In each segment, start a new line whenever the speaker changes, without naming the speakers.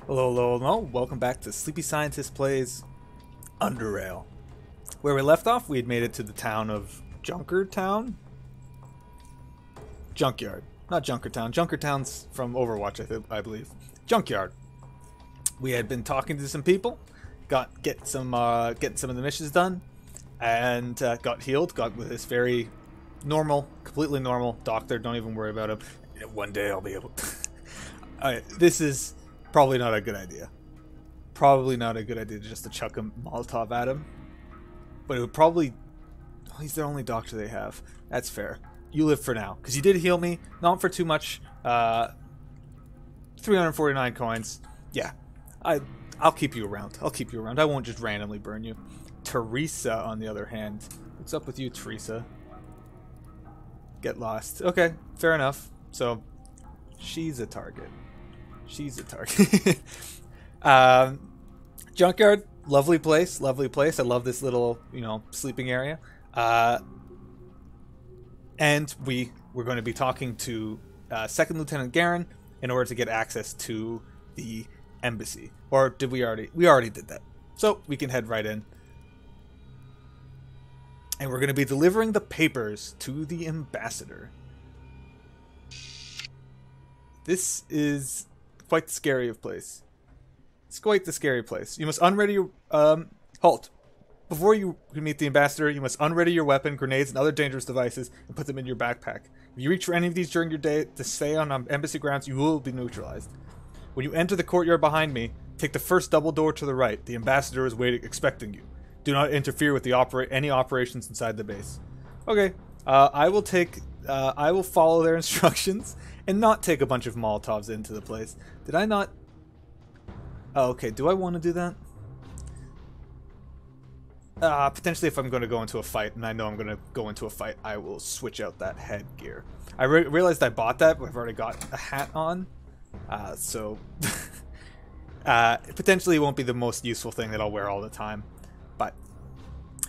Hello, hello, hello. Welcome back to Sleepy Scientist Plays Underrail. Where we left off, we had made it to the town of Junkyard? Junkyard. Not Junkertown. Junkertown's from Overwatch, I believe. Junkyard. We had been talking to some people, getting some of the missions done, and got healed. Got with this very normal, completely normal doctor. Don't even worry about him. One day I'll be able to... this is... probably not a good idea. Probably not a good idea just to chuck a Molotov at him. But it would probably... oh, he's the only doctor they have. That's fair. You live for now. Because you did heal me. Not for too much. 349 coins. Yeah. I'll keep you around. I'll keep you around. I won't just randomly burn you. Teresa, on the other hand. What's up with you, Teresa? Get lost. Okay. Fair enough. So, she's a target. She's a target. Junkyard, lovely place, lovely place. I love this little, sleeping area. And we're going to be talking to Second Lieutenant Garen in order to get access to the embassy. Or did we already? We already did that. So we can head right in. And we're going to be delivering the papers to the ambassador. This is... quite the scary of place. It's quite the scary place. You must unready your... halt. Before you can meet the ambassador, you must unready your weapon, grenades, and other dangerous devices, and put them in your backpack. If you reach for any of these during your day to stay on embassy grounds, you will be neutralized. When you enter the courtyard behind me, take the first double door to the right. The ambassador is waiting, expecting you. Do not interfere with any operations inside the base. Okay. I will follow their instructions and not take a bunch of Molotovs into the place. Did I not? Oh, okay. Do I want to do that? Potentially if I'm going to go into a fight, and I know I'm going to go into a fight, I will switch out that headgear. I realized I bought that, but I've already got a hat on. So... potentially won't be the most useful thing that I'll wear all the time. But,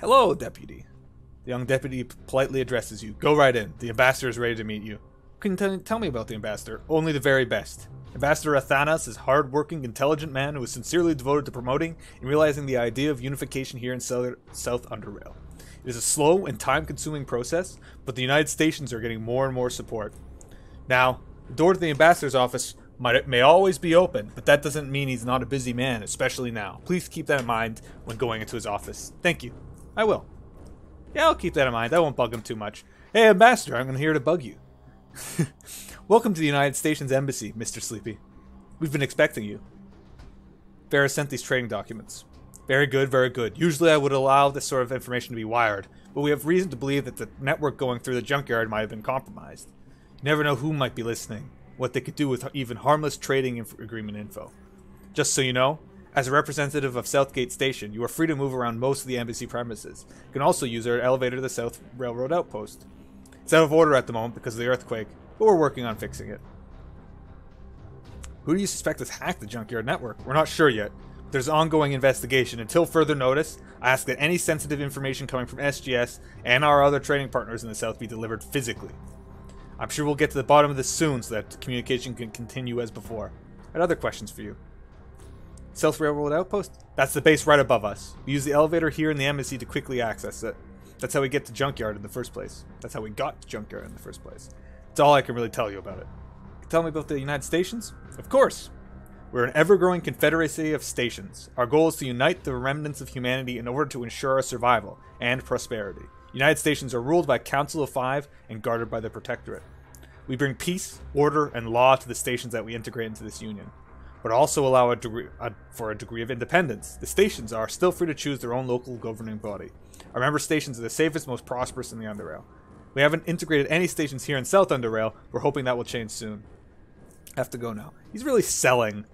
hello, deputy. The young deputy politely addresses you. Go right in. The ambassador is ready to meet you. Can you tell me about the ambassador? Only the very best. Ambassador Athanas is a hard-working, intelligent man who is sincerely devoted to promoting and realizing the idea of unification here in South Underrail. It is a slow and time-consuming process, but the United Stations are getting more and more support. Now, the door to the ambassador's office may always be open, but that doesn't mean he's not a busy man, especially now. Please keep that in mind when going into his office. Thank you. I will. Yeah, I'll keep that in mind. I won't bug him too much. Hey, Ambassador, I'm here to bug you. Welcome to the United Stations Embassy, Mr. Sleepy. We've been expecting you. Farah sent these trading documents. Very good, very good. Usually I would allow this sort of information to be wired, but we have reason to believe that the network going through the junkyard might have been compromised. You never know who might be listening, what they could do with even harmless trading agreement info. Just so you know, as a representative of Southgate Station, you are free to move around most of the embassy premises. You can also use our elevator to the South Railroad Outpost. It's out of order at the moment because of the earthquake, but we're working on fixing it. Who do you suspect has hacked the Junkyard network? We're not sure yet. There's an ongoing investigation. Until further notice, I ask that any sensitive information coming from SGS and our other trading partners in the South be delivered physically. I'm sure we'll get to the bottom of this soon so that communication can continue as before. I had other questions for you. South Railroad Outpost? That's the base right above us. We use the elevator here in the embassy to quickly access it. That's how we get to Junkyard in the first place. That's how we got to Junkyard in the first place. That's all I can really tell you about it. Can you tell me about the United Stations? Of course! We're an ever-growing confederacy of stations. Our goal is to unite the remnants of humanity in order to ensure our survival and prosperity. United Stations are ruled by Council of Five and guarded by the Protectorate. We bring peace, order, and law to the stations that we integrate into this union, but also allow for a degree of independence. The stations are still free to choose their own local governing body. Our member stations are the safest, most prosperous in the Underrail. We haven't integrated any stations here in South Underrail. We're hoping that will change soon. I have to go now. He's really selling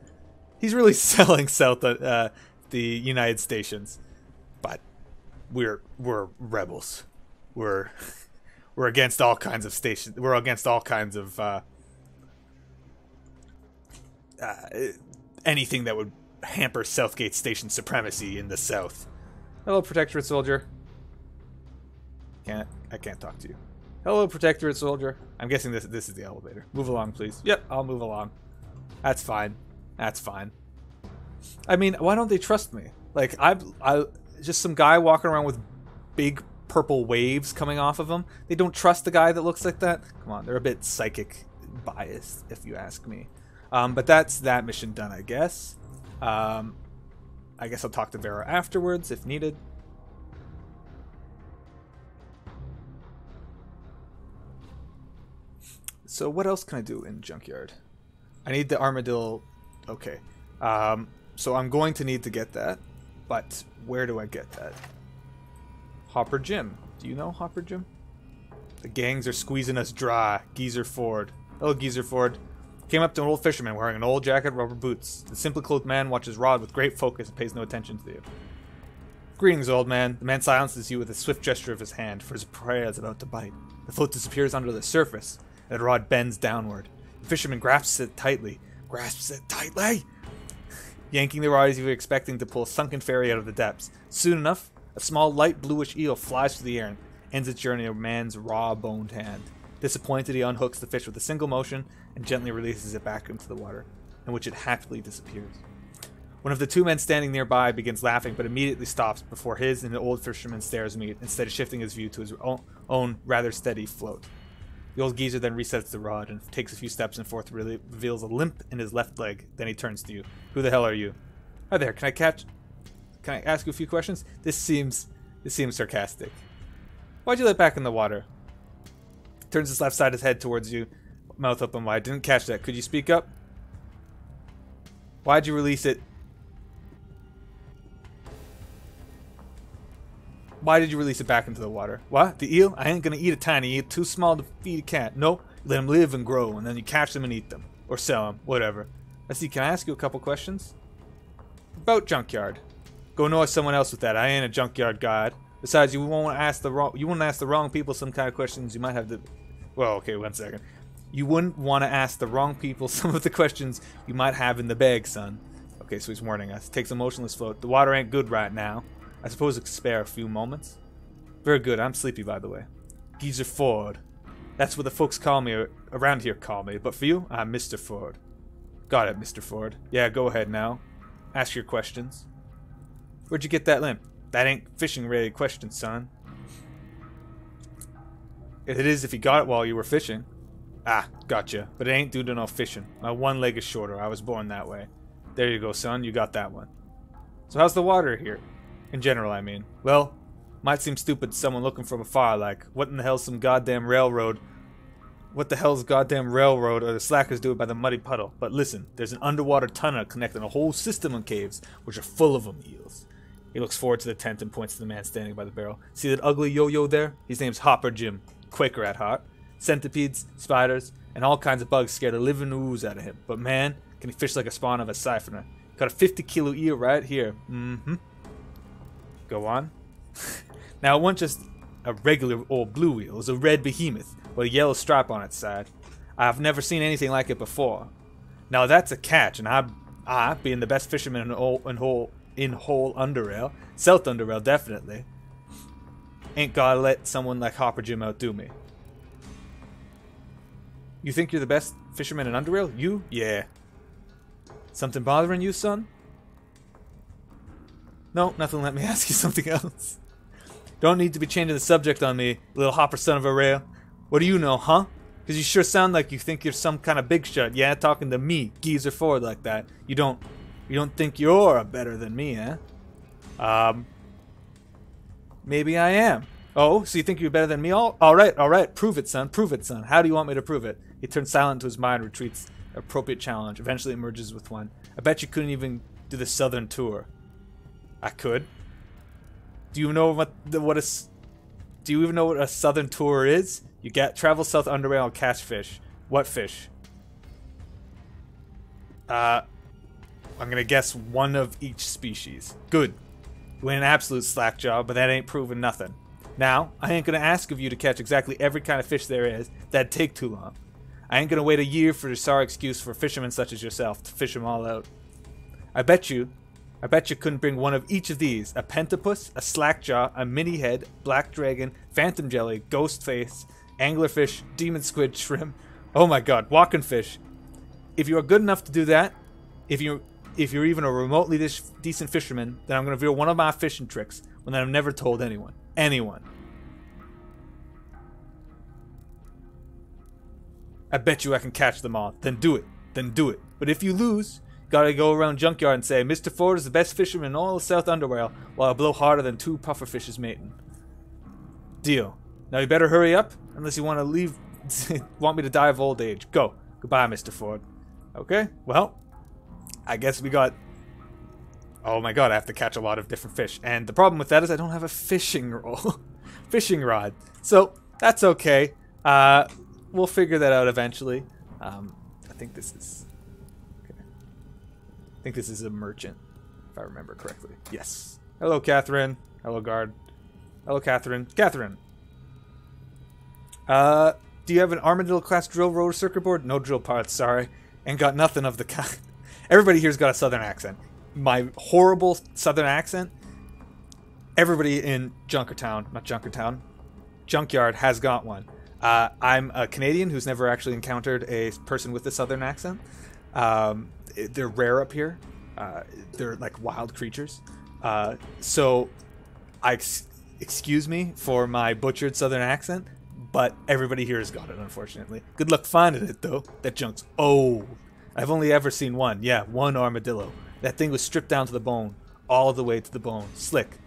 South the United Stations, but we're rebels. We're against all kinds of stations. We're against all kinds of anything that would hamper Southgate Station supremacy in the South. Hello, Protectorate soldier. I can't talk to you. Hello, Protectorate soldier. I'm guessing this is the elevator. Move along, please. Yep, I'll move along. That's fine. That's fine. I mean, why don't they trust me? Like, I just some guy walking around with big purple waves coming off of him. They don't trust the guy that looks like that. Come on, they're a bit psychic biased, if you ask me. But that's that mission done, I guess. I guess I'll talk to Vera afterwards if needed. So what else can I do in Junkyard? I need the armadillo. Okay. So I'm going to need to get that. But where do I get that? Hopper Jim. Do you know Hopper Jim? The gangs are squeezing us dry. Geezer Ford. Hello, Geezer Ford. Came up to an old fisherman wearing an old jacket, rubber boots. The simply clothed man watches Rod with great focus and pays no attention to you. Greetings, old man. The man silences you with a swift gesture of his hand, for his prey is about to bite. The float disappears under the surface, and the rod bends downward. The fisherman grasps it tightly. Yanking the rod as if expecting to pull a sunken fairy out of the depths. Soon enough, a small light bluish eel flies through the air and ends its journey in a man's raw-boned hand. Disappointed, he unhooks the fish with a single motion and gently releases it back into the water, in which it happily disappears. One of the two men standing nearby begins laughing, but immediately stops before his and the old fisherman's stares meet, instead of shifting his view to his own rather steady float. The old geezer then resets the rod and takes a few steps and forth, reveals a limp in his left leg. Then he turns to you. Who the hell are you? Hi there, can I ask you a few questions? This seems sarcastic. Why'd you let back in the water? Turns his left side of his head towards you, mouth open wide. Didn't catch that. Could you speak up? Why'd you release it? Why did you release it back into the water? What? The eel? I ain't gonna eat a tiny eel, too small to feed a cat. No, let them live and grow, and then you catch them and eat them. Or sell them, whatever. Let's see, can I ask you a couple questions? About Junkyard. Go annoy someone else with that. I ain't a Junkyard guide. Besides, you won't ask the wrong people some kind of questions you might have to... Well, okay, 1 second. You wouldn't want to ask the wrong people some of the questions you might have in the bag, son. Okay, so he's warning us. Takes a motionless float. The water ain't good right now. I suppose I could spare a few moments. Very good. I'm sleepy, by the way. Geezer Ford. That's what the folks call me, around here call me. But for you, I'm Mr. Ford. Got it, Mr. Ford. Yeah, go ahead now. Ask your questions. Where'd you get that limp? That ain't fishing-related question, son. It is if you got it while you were fishing. Ah, gotcha. But it ain't due to no fishing. My one leg is shorter. I was born that way. There you go, son. You got that one. So how's the water here? In general, I mean. Well, might seem stupid to someone looking from afar, like, what in the hell's some goddamn railroad? What the hell's goddamn railroad or the slackers doing by the muddy puddle? But listen, there's an underwater tunnel connecting a whole system of caves, which are full of them eels. He looks forward to the tent and points to the man standing by the barrel. See that ugly yo-yo there? His name's Hopper Jim. Quaker at heart. Centipedes, spiders, and all kinds of bugs scare the living ooze out of him. But man, can he fish like a spawn of a siphoner. Got a 50-kilo eel right here. Mm-hmm. Go on. Now, it wasn't just a regular old blue eel. It was a red behemoth with a yellow stripe on its side. I've never seen anything like it before. Now, that's a catch, and I being the best fisherman in whole Underrail, South Underrail definitely, ain't gotta let someone like Hopper Jim outdo me. You think you're the best fisherman in Underrail? You? Yeah. Something bothering you, son? No, nothing. Let me ask you something else. Don't need to be changing the subject on me, little hopper son of a rail. What do you know, huh? Because you sure sound like you think you're some kind of big shot. Yeah, talking to me, Geezer Ford, like that. You don't think you're better than me, eh? Maybe I am. Oh, so you think you're better than me? All right. Prove it, son. Prove it, son. How do you want me to prove it? He turns silent to his mind, retreats. Appropriate challenge. Eventually emerges with one. I bet you couldn't even do the southern tour. I could. Do you even know what a southern tour is? You travel South Underrail and catch fish. What fish? I'm gonna guess one of each species. Good. You win an absolute slack job, but that ain't proving nothing. Now, I ain't gonna ask of you to catch exactly every kind of fish there is. That'd take too long. I ain't gonna wait a year for a sorry excuse for fishermen such as yourself to fish them all out. I bet you couldn't bring one of each of these. A pentapus, a slackjaw, a mini head, black dragon, phantom jelly, ghost face, anglerfish, demon squid, shrimp. Oh my god, walking fish. If you are good enough to do that, if you if you're even a remotely decent fisherman, then I'm going to reveal one of my fishing tricks when I've never told anyone. Anyone. I bet you I can catch them all. Then do it. Then do it. But if you lose, you gotta go around Junkyard and say, Mr. Ford is the best fisherman in all of South Underrail, while I blow harder than 2 pufferfishes mating. Deal. Now you better hurry up, unless you want to leave, want me to die of old age. Go. Goodbye, Mr. Ford. Okay, well, I guess we got... Oh my god, I have to catch a lot of different fish. And the problem with that is I don't have a fishing fishing rod. So, that's okay. We'll figure that out eventually. I think this is... Okay. I think this is a merchant, if I remember correctly. Yes. Hello, Catherine. Hello, guard. Hello, Catherine. Catherine! Do you have an Armadillo-class drill rotor circuit board? No drill parts, sorry. And got nothing of the kind. Everybody here's got a southern accent. My horrible southern accent, everybody in Junkyard has got one. I'm a Canadian who's never actually encountered a person with a southern accent. They're rare up here. They're like wild creatures. So excuse me for my butchered southern accent, but everybody here has got it, unfortunately. Good luck finding it, though. That junk's old. I've only ever seen one. Yeah, one armadillo. That thing was stripped down to the bone. All the way to the bone. Slick.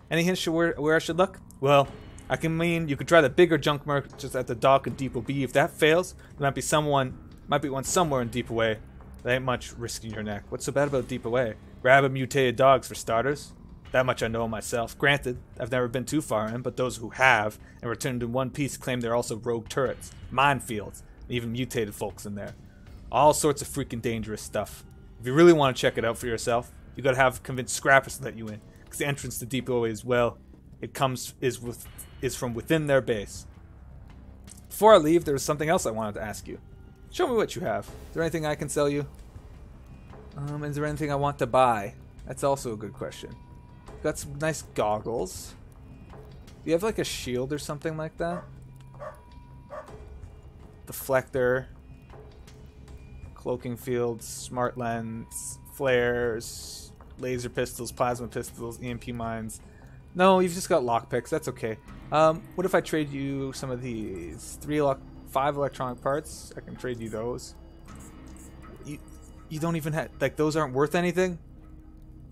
Any hints to where I should look? Well, I can mean you could try the bigger junk merchants at the dock in Depot B. If that fails, there might be one somewhere in Depot A. There ain't much risking your neck. What's so bad about Depot A? Grab mutated dogs for starters. That much I know myself. Granted, I've never been too far in, but those who have and returned in one piece claim they're also rogue turrets, minefields, and even mutated folks in there. All sorts of freaking dangerous stuff. If you really want to check it out for yourself, you gotta have convinced Scrappers to let you in, because the entrance to Depot is, well, is from within their base. Before I leave, there was something else I wanted to ask you. Show me what you have. Is there anything I can sell you? Is there anything I want to buy? That's also a good question. Got some nice goggles. Do you have like a shield or something like that? Deflector. Cloaking fields, smart lens, flares, laser pistols, plasma pistols, EMP mines. No, you've just got lockpicks. That's okay. What if I trade you some of these? 5 electronic parts. I can trade you those. You don't even have, like, those aren't worth anything?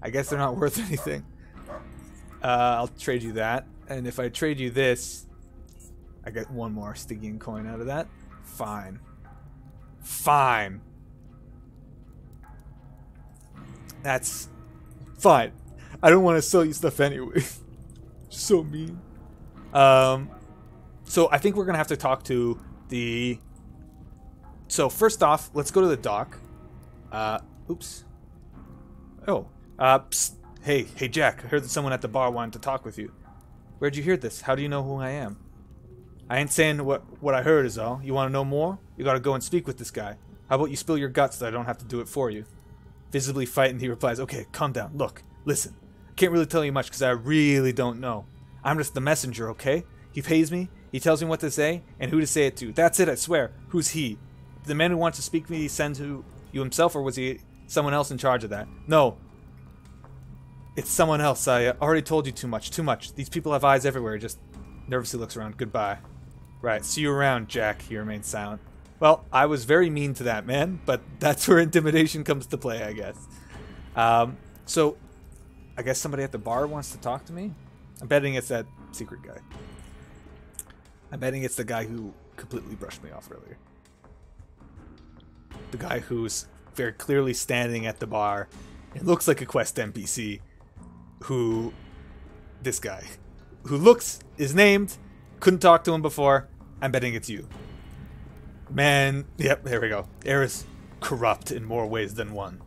I guess they're not worth anything. I'll trade you that. And if I trade you this, I get one more Stygian coin out of that. Fine. Fine. That's fine. I don't want to sell you stuff anyway. So mean. So I think we're gonna have to talk to the... So first off, let's go to the dock. Oops. Oh. Psst. Hey Jack, I heard that someone at the bar wanted to talk with you. Where'd you hear this? How do you know who I am? I ain't saying what I heard is all. You want to know more? You gotta go and speak with this guy. How about you spill your guts so I don't have to do it for you? Visibly frightened, he replies, okay, calm down. Look, listen. I can't really tell you much because I really don't know. I'm just the messenger, okay? He pays me, he tells me what to say, and who to say it to. That's it, I swear. Who's he? The man who wants to speak to me, he sends you himself, or was he someone else in charge of that? No. It's someone else. I already told you too much. Too much. These people have eyes everywhere. Just nervously looks around. Goodbye. Right. See you around, Jack. He remains silent. Well, I was very mean to that man, but that's where intimidation comes to play, I guess. So, I guess somebody at the bar wants to talk to me? I'm betting it's that secret guy. I'm betting it's the guy who completely brushed me off earlier. The guy who's very clearly standing at the bar. It looks like a quest NPC. This guy. Who is named, couldn't talk to him before. I'm betting it's you. Man, yep, there we go. Air is corrupt in more ways than one.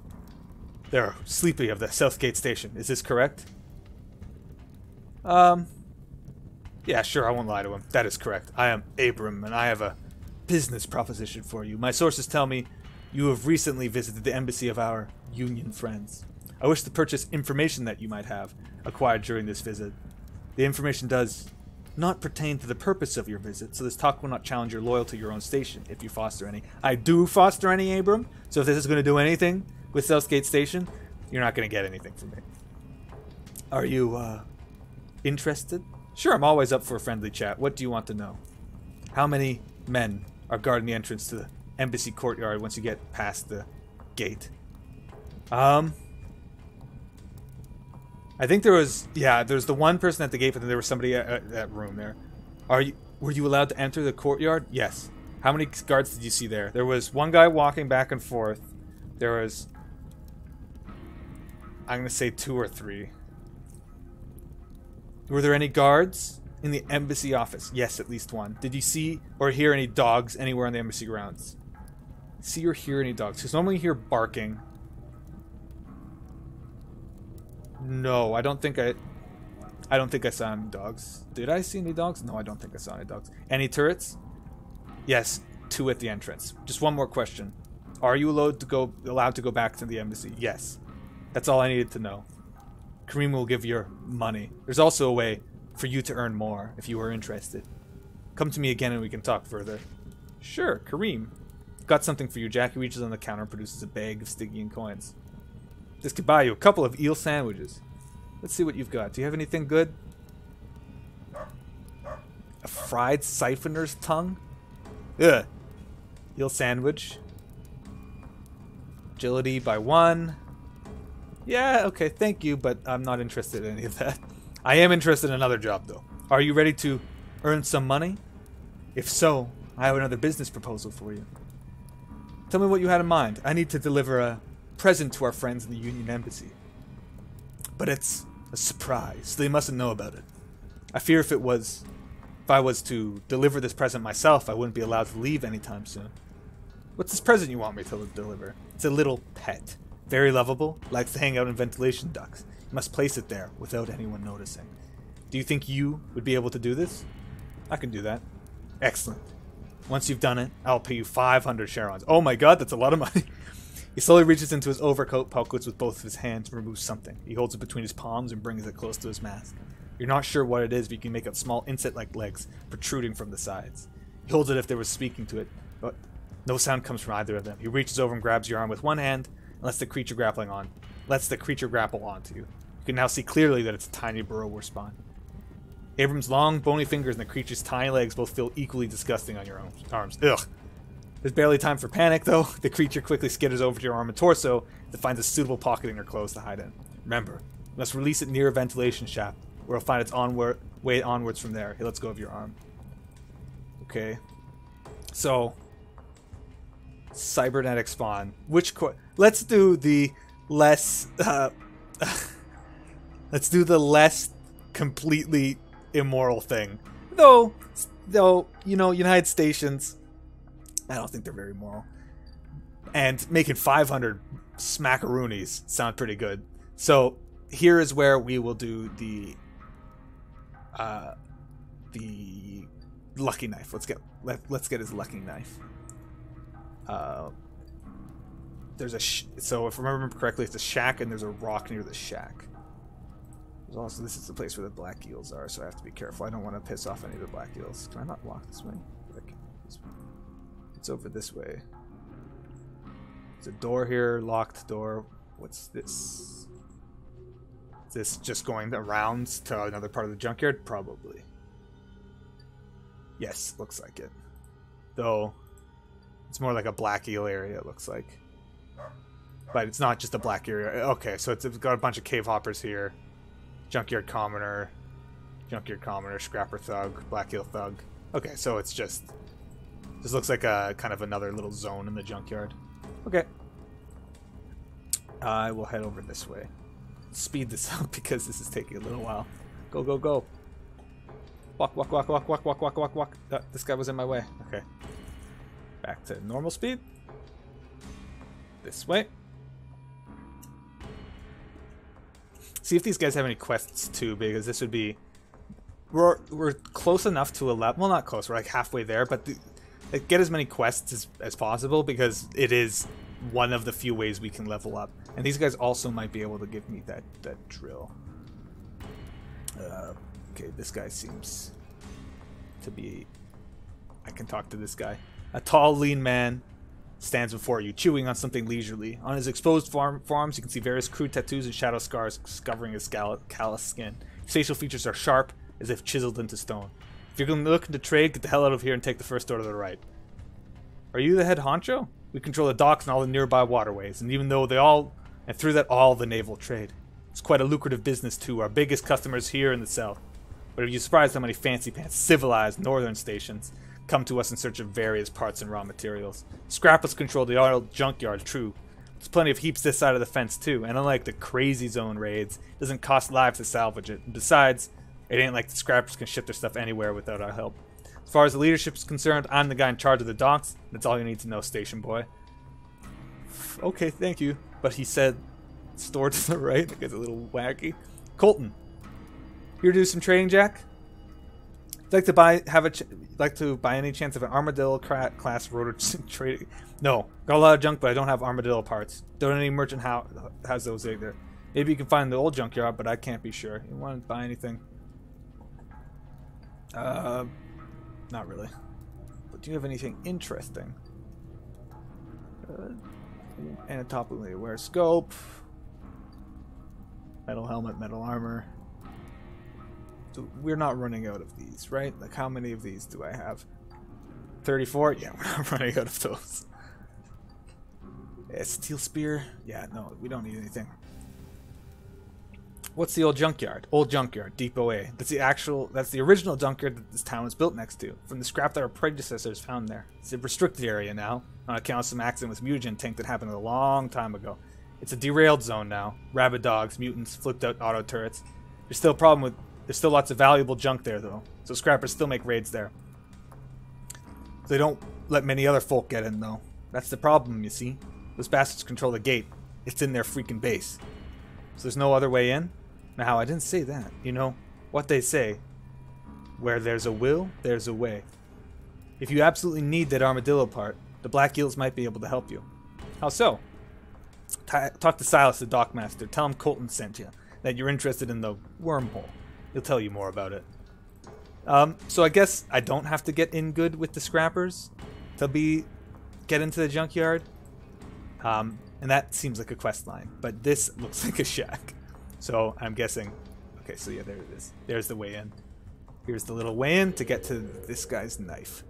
They're sleepy of the Southgate Station. Is this correct? Yeah, sure, I won't lie to him. That is correct. I am Abram, and I have a business proposition for you. My sources tell me you have recently visited the embassy of our Union friends. I wish to purchase information that you might have acquired during this visit. The information does not pertain to the purpose of your visit, so this talk will not challenge your loyalty to your own station, if you foster any. I do foster any, Abram, so if this is going to do anything, with Southgate Station, you're not going to get anything from me. Are you, interested? Sure, I'm always up for a friendly chat. What do you want to know? How many men are guarding the entrance to the embassy courtyard once you get past the gate? I think there was, yeah, there's the one person at the gate, but then there was somebody at that room there. Were you allowed to enter the courtyard? Yes. How many guards did you see there? There was one guy walking back and forth. There was, I'm going to say 2 or 3. Were there any guards in the embassy office? Yes, at least one. Did you see or hear any dogs anywhere on the embassy grounds? See or hear any dogs? Because normally you hear barking. No, I don't think I saw any dogs. Did I see any dogs? No, I don't think I saw any dogs. Any turrets? Yes, 2 at the entrance. Just one more question. Are you allowed to go back to the embassy? Yes. That's all I needed to know. Kareem will give your money. There's also a way for you to earn more if you are interested. Come to me again and we can talk further. Sure, Kareem. Got something for you. Jackie reaches on the counter and produces a bag of Stygian coins. This could buy you a couple of eel sandwiches. Let's see what you've got. Do you have anything good? A fried siphoner's tongue? Ugh. Eel sandwich. Agility by 1. Yeah, okay, thank you, but I'm not interested in any of that. I am interested in another job, though. Are you ready to earn some money? If so, I have another business proposal for you. Tell me what you had in mind. I need to deliver a present to our friends in the Union Embassy. But it's a surprise, so they mustn't know about it. I fear if I was to deliver this present myself, I wouldn't be allowed to leave anytime soon. What's this present you want me to deliver? It's a little pet. Very lovable, likes to hang out in ventilation ducts. You must place it there without anyone noticing. Do you think you would be able to do this? I can do that. Excellent. Once you've done it, I'll pay you 500 Charons. Oh my god, that's a lot of money. He slowly reaches into his overcoat pockets with both of his hands and removes something. He holds it between his palms and brings it close to his mask. You're not sure what it is, but you can make out small insect-like legs protruding from the sides. He holds it if there was speaking to it, but no sound comes from either of them. He reaches over and grabs your arm with one hand and lets the creature grapple onto you. You can now see clearly that it's a tiny burrower spawn. Abram's long, bony fingers and the creature's tiny legs both feel equally disgusting on your arms. Ugh. There's barely time for panic, though. The creature quickly skitters over to your arm and torso to find a suitable pocket in your clothes to hide in. Remember, you must release it near a ventilation shaft, where it'll find its way onwards from there. He lets go of your arm. Okay. So, cybernetic spawn. Let's do the less... let's do the less completely immoral thing. Though, you know, United Stations... I don't think they're very moral. And making 500 smackaroonies sound pretty good. So here is where we will do the lucky knife. Let's get his lucky knife. There's so if I remember correctly, it's a shack and there's a rock near the shack. There's also, this is the place where the black eels are, so I have to be careful. I don't want to piss off any of the black eels. Can I not walk this way? This way. It's over this way. There's a door here, locked door. What's this? Is this just going around to another part of the junkyard? Probably. Yes, looks like it. Though, it's more like a black eel area, it looks like. But it's not just a black area. Okay, so it's got a bunch of cave hoppers here. Junkyard commoner, scrapper thug, black eel thug. Okay, so it's just... This looks like a kind of another little zone in the junkyard. Okay. I will head over this way. Speed this up because this is taking a little while. Go, go, go. Walk, walk, walk, walk, walk, walk, walk, walk, walk. This guy was in my way. Okay. Back to normal speed. This way. See if these guys have any quests too, because this would be... We're close enough to a level... Well, not close. We're like halfway there, but... Get as many quests as possible, because it is one of the few ways we can level up. And these guys also might be able to give me that drill. Okay, this guy seems to be... I can talk to this guy. A tall, lean man stands before you, chewing on something leisurely. On his exposed forearms, you can see various crude tattoos and shadow scars covering his callous skin. His facial features are sharp, as if chiseled into stone. If you're looking to trade, get the hell out of here and take the first door to the right. Are you the head honcho? We control the docks and all the nearby waterways, and even though through that all the naval trade. It's quite a lucrative business too. Our biggest customers here in the south. But are you surprised how many fancy pants, civilized northern stations come to us in search of various parts and raw materials? Scrappers control the oil junkyard, true. There's plenty of heaps this side of the fence too, and unlike the crazy zone raids, it doesn't cost lives to salvage it. And besides, it ain't like the scrappers can ship their stuff anywhere without our help. As far as the leadership is concerned, I'm the guy in charge of the docks. That's all you need to know, station boy. Okay, thank you. But he said, store to the right. That gets a little wacky. Colton, here to do some trading, Jack? Like to buy any chance of an armadillo class rotor trading? No, got a lot of junk, but I don't have armadillo parts. Don't any merchant has those either. Maybe you can find the old junkyard, but I can't be sure. You want to buy anything? Not really. But do you have anything interesting? Anatomically aware scope. Metal helmet, metal armor. So we're not running out of these, right? Like, how many of these do I have? 34? Yeah, we're not running out of those. Yeah, steel spear? Yeah, no, we don't need anything. What's the old junkyard? Old junkyard, Depot A. That's the original junkyard that this town was built next to, from the scrap that our predecessors found there. It's a restricted area now, on account of some accident with mutagen tank that happened a long time ago. It's a derailed zone now. Rabid dogs, mutants, flipped out auto turrets. There's still lots of valuable junk there though, so scrappers still make raids there. They don't let many other folk get in though. That's the problem, you see. Those bastards control the gate. It's in their freaking base. So there's no other way in? Now, I didn't say that. You know, what they say, where there's a will, there's a way. If you absolutely need that armadillo part, the Black Eels might be able to help you. How so? Talk to Silas, the dockmaster. Tell him Colton sent you, that you're interested in the wormhole. He'll tell you more about it. So I guess I don't have to get in good with the scrappers to get into the junkyard. And that seems like a quest line, but this looks like a shack. So I'm guessing, okay, so yeah, there it is. There's the way in. Here's the little way in to get to this guy's knife.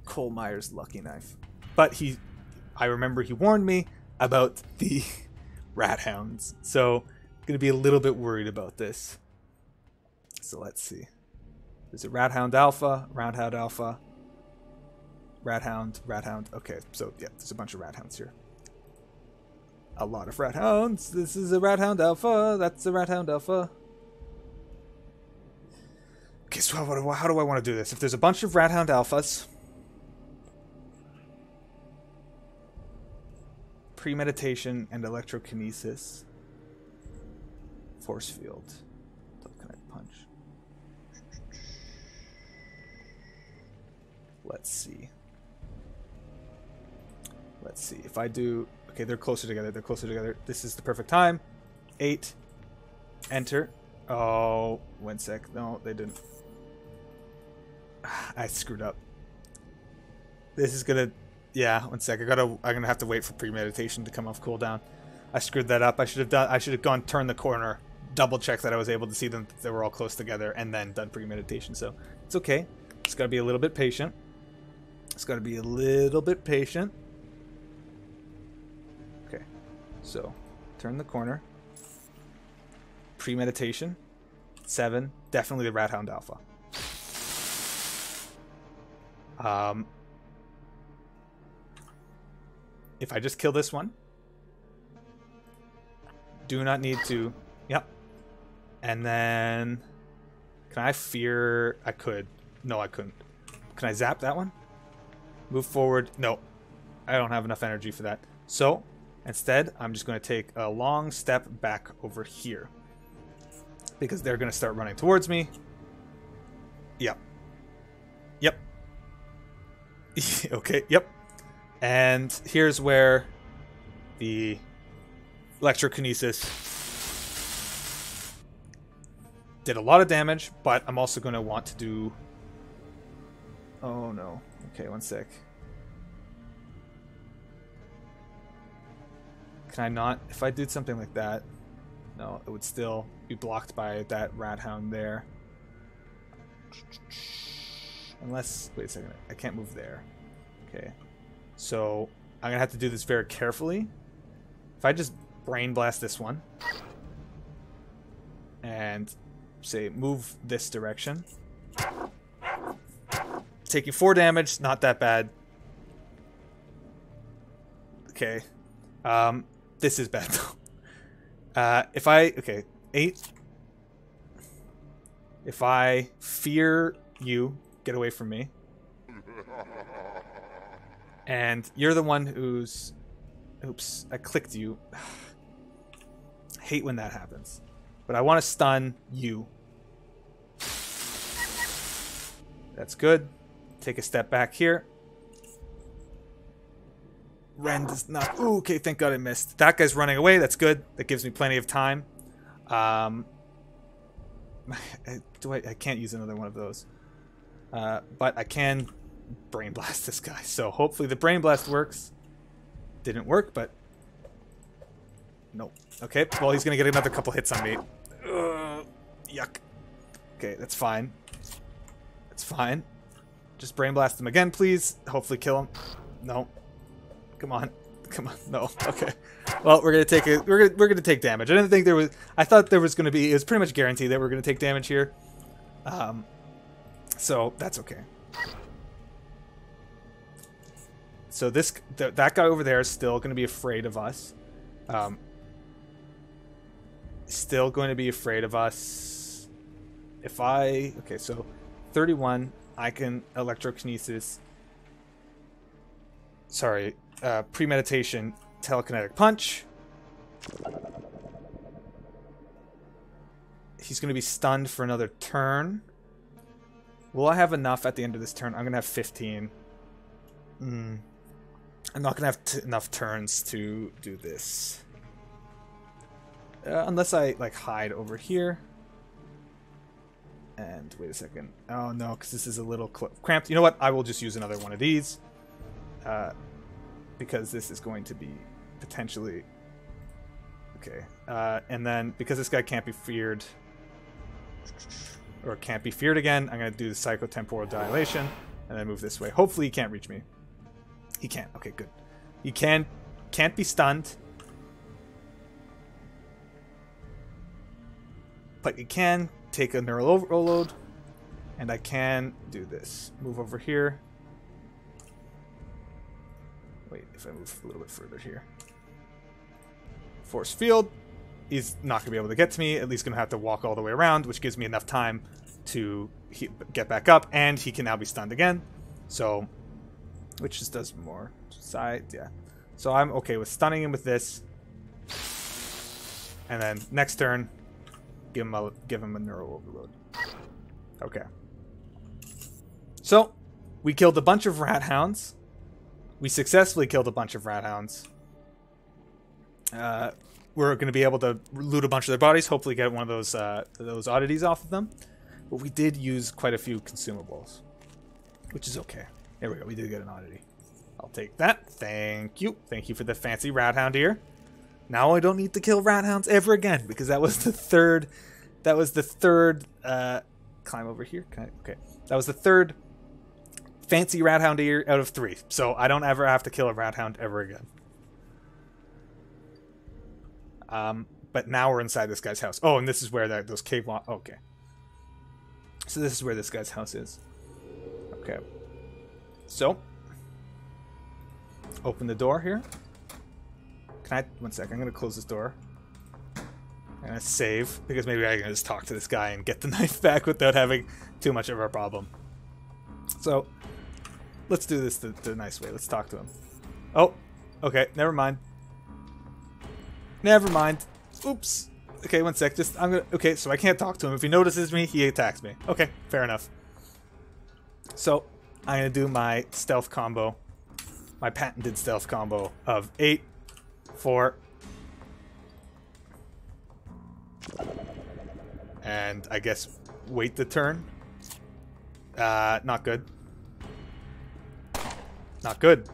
Cole Meyer's lucky knife. But I remember he warned me about the rat hounds. So I'm going to be a little bit worried about this. So let's see. There's a rat hound alpha, roundhound alpha, rat hound. Okay, so yeah, there's a bunch of rat hounds here. A lot of rat hounds. This is a rat hound alpha. That's a rat hound alpha. Okay, so how do I want to do this? If there's a bunch of rat hound alphas, premeditation and electrokinesis, force field. Can I punch? Let's see. If I do. Okay, they're closer together. This is the perfect time. 8. Enter. Oh, 1 sec. No, they didn't. I screwed up. This is gonna... Yeah, 1 sec. I'm gonna have to wait for premeditation to come off cooldown. I screwed that up. I should have gone turn the corner, double check that I was able to see them, that they were all close together, and then done premeditation. So it's okay. Just gotta be a little bit patient. Okay, so turn the corner. Premeditation. 7. Definitely the Rat Hound Alpha. If I just kill this one, do not need to. Yep. And then, can I fear? I could. No, I couldn't. Can I zap that one? Move forward. No, I don't have enough energy for that. So instead, I'm just going to take a long step back over here, because they're going to start running towards me. Yep. Okay, yep. And here's where the electrokinesis did a lot of damage, but I'm also going to want to do... Oh no. Okay, 1 sec. Can I not? If I did something like that, no, it would still be blocked by that rat hound there. Unless, wait a second, I can't move there. Okay, so I'm gonna have to do this very carefully. If I just brain blast this one and say move this direction, taking 4 damage, not that bad. Okay, this is bad though. If I, okay, 8. If I fear you, get away from me. And you're the one who's, oops, I clicked you. I hate when that happens. But I want to stun you. That's good. Take a step back here. Ren does not... Ooh, okay, thank God I missed. That guy's running away. That's good. That gives me plenty of time. I can't use another one of those. But I can brain blast this guy. So hopefully the brain blast works. Didn't work, but... Nope. Okay, well, he's going to get another couple hits on me. Yuck. Okay, that's fine. That's fine. Just brain blast him again, please. Hopefully kill him. No. Come on. Come on. No. Okay. Well, we're gonna take it. We're gonna take damage. I didn't think there was. I thought there was gonna be. It was pretty much guaranteed that we're gonna take damage here. So that's okay. So this that guy over there is still gonna be afraid of us. Still going to be afraid of us. If I okay, so 31. I can electrokinesis. Sorry. Premeditation, telekinetic punch. He's going to be stunned for another turn. Will I have enough at the end of this turn? I'm going to have 15. I'm not going to have enough turns to do this. Unless I, like, hide over here. And wait a second. Oh, no, because this is a little cramped. You know what? I will just use another one of these. Because this is going to be potentially... Okay. And then, because this guy can't be feared... Or can't be feared again, I'm going to do the psychotemporal dilation. And then move this way. Hopefully he can't reach me. He can't. Okay, good. He can't be stunned. But you can take a neural overload. And I can do this. Move over here. Wait, if I move a little bit further here. Force field. He's not going to be able to get to me. At least going to have to walk all the way around, which gives me enough time to get back up. And he can now be stunned again. So, which just does more side. Yeah. So I'm okay with stunning him with this. And then next turn, give him a neural overload. Okay. So, we killed a bunch of rat hounds. We successfully killed a bunch of rat hounds. We're going to be able to loot a bunch of their bodies. Hopefully get one of those oddities off of them. But we did use quite a few consumables. Which is okay. There we go. We did get an oddity. I'll take that. Thank you. Thank you for the fancy rat hound here. Now I don't need to kill rat hounds ever again. Because that was the third... That was the third... climb over here. Can I? Okay. That was the third... fancy rat hound ear out of 3. So I don't ever have to kill a rat hound ever again. But now we're inside this guy's house. Oh, and this is where those cave walk. Okay. So this is where this guy's house is. Okay. So. Open the door here. Can I? One sec. I'm going to close this door. I'm going to save. Because maybe I can just talk to this guy and get the knife back without having too much of a problem. So. Let's do this the nice way. Let's talk to him. Oh, okay. Never mind. Never mind. Oops. Okay, one sec. Okay, so I can't talk to him. If he notices me, he attacks me. Okay, fair enough. So, I'm going to do my stealth combo. My patented stealth combo of 8, 4. And I guess wait the turn. Not good. Not good.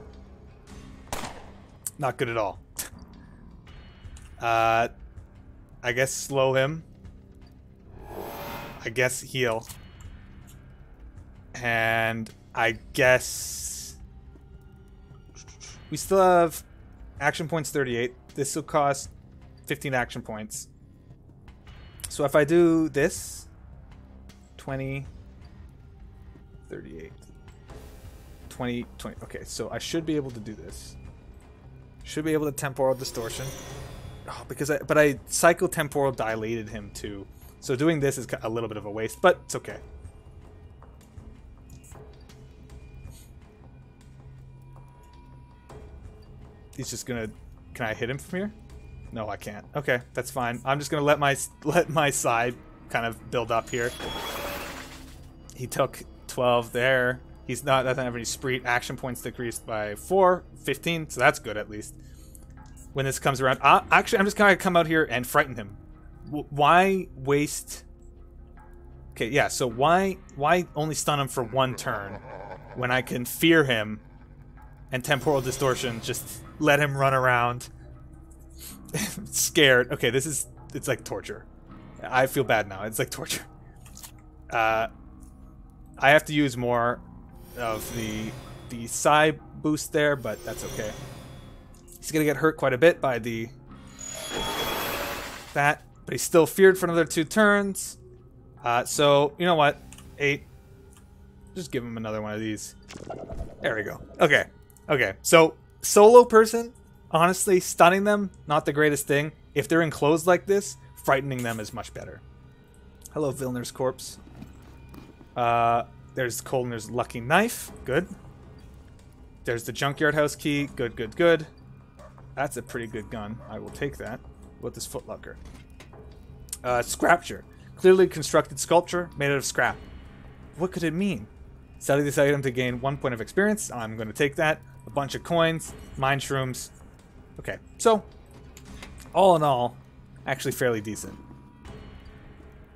Not good at all. I guess slow him. I guess heal. And I guess we still have action points 38. This will cost 15 action points. So if I do this, 20, 38, 20, 20. Okay, so I should be able to do this. Should be able to temporal distortion. Oh, because I psychotemporal dilated him too. So doing this is a little bit of a waste, but it's okay. He's just gonna. Can I hit him from here? No, I can't. Okay, that's fine. I'm just gonna let my side kind of build up here. He took 12 there. He's not doesn't have any spree. Action points decreased by 4, 15. So that's good at least. When this comes around, actually, I'm just gonna come out here and frighten him. Why waste? Okay, yeah. So why only stun him for 1 turn when I can fear him and temporal distortion? Just let him run around. Scared. Okay, it's like torture. I feel bad now. It's like torture. I have to use more of the side boost there, but that's okay. He's gonna get hurt quite a bit by that, but he's still feared for another 2 turns. So you know what? 8. Just give him another one of these. There we go. Okay. Okay. So solo person. Honestly, stunning them, not the greatest thing. If they're enclosed like this, frightening them is much better. Hello, Vilner's corpse. There's Kolner's lucky knife. Good. There's the Junkyard house key. Good, good, good. That's a pretty good gun. I will take that. What this footlocker? Scrapture. Clearly constructed sculpture made out of scrap. What could it mean? Selling this item to gain 1 point of experience. I'm going to take that. A bunch of coins. Mine shrooms. Okay, so all in all, actually fairly decent.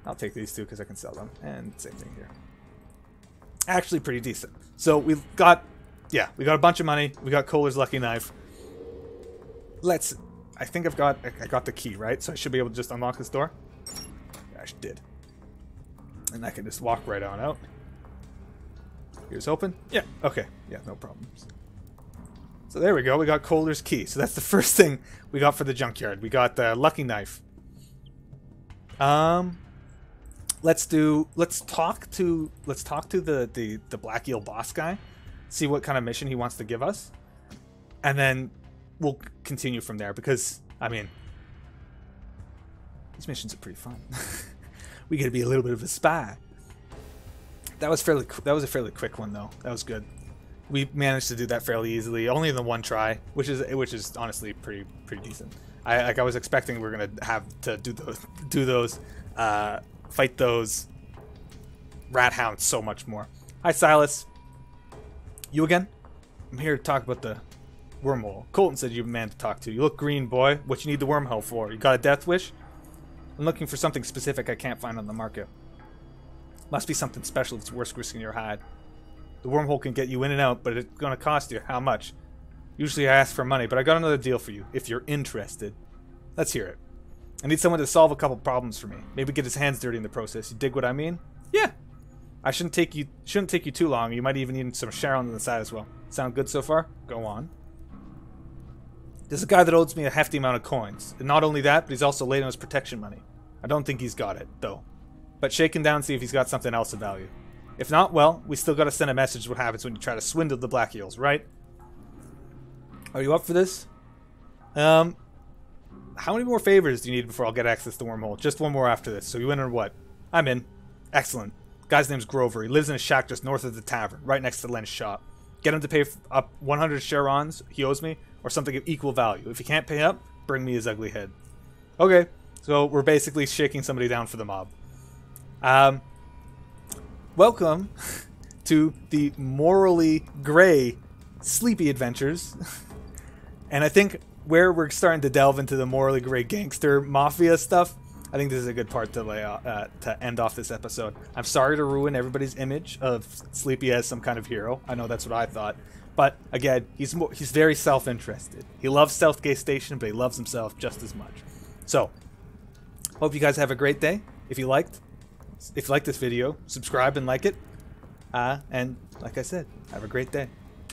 I'll take these 2 because I can sell them. And same thing here. Actually pretty decent. So we've got, yeah, we got a bunch of money. We got Kohler's lucky knife. I think I got the key, right? So I should be able to just unlock this door. Yeah, I did. And I can just walk right on out. Here's open. Yeah, okay. Yeah, no problems. So there we go. We got Kohler's key. So that's the first thing we got for the Junkyard. We got the lucky knife. Let's talk to the Black Eel boss guy. See what kind of mission he wants to give us. And then we'll continue from there because I mean these missions are pretty fun. We got to be a little bit of a spy. That was a fairly quick one though. That was good. We managed to do that fairly easily, only in the 1 try, which is honestly pretty decent. I was expecting we were gonna have to do those fight those rat hounds so much more. Hi Silas, you again? I'm here to talk about the wormhole. Colton said you're a man to talk to. You look green, boy. What you need the wormhole for? You got a death wish? I'm looking for something specific I can't find on the market. Must be something special that's worth risking your hide. The wormhole can get you in and out, but it's going to cost you. How much? Usually I ask for money, but I got another deal for you, if you're interested. Let's hear it. I need someone to solve a couple problems for me. Maybe get his hands dirty in the process. You dig what I mean? Yeah. I shouldn't take you too long. You might even need some Sharon on the side as well. Sound good so far? Go on. There's a guy that owes me a hefty amount of coins. And not only that, but he's also late on his protection money. I don't think he's got it, though. But shake him down and see if he's got something else of value. If not, well, we still gotta send a message what happens when you try to swindle the Black Eels, right? Are you up for this? How many more favors do you need before I'll get access to the wormhole? Just 1 more after this. So you in or what? I'm in. Excellent. Guy's name's Grover. He lives in a shack just north of the tavern, right next to Len's shop. Get him to pay up 100 Charons he owes me, or something of equal value. If he can't pay up, bring me his ugly head. Okay, so we're basically shaking somebody down for the mob. Welcome to the morally gray Sleepy Adventures. And I think where we're starting to delve into the morally gray gangster mafia stuff, I think this is a good part to lay out, to end off this episode. I'm sorry to ruin everybody's image of Sleepy as some kind of hero. I know that's what I thought. But again, he's very self-interested. He loves Southgate Station, but he loves himself just as much. So, hope you guys have a great day. If you liked this video, subscribe and like it. And like I said, have a great day.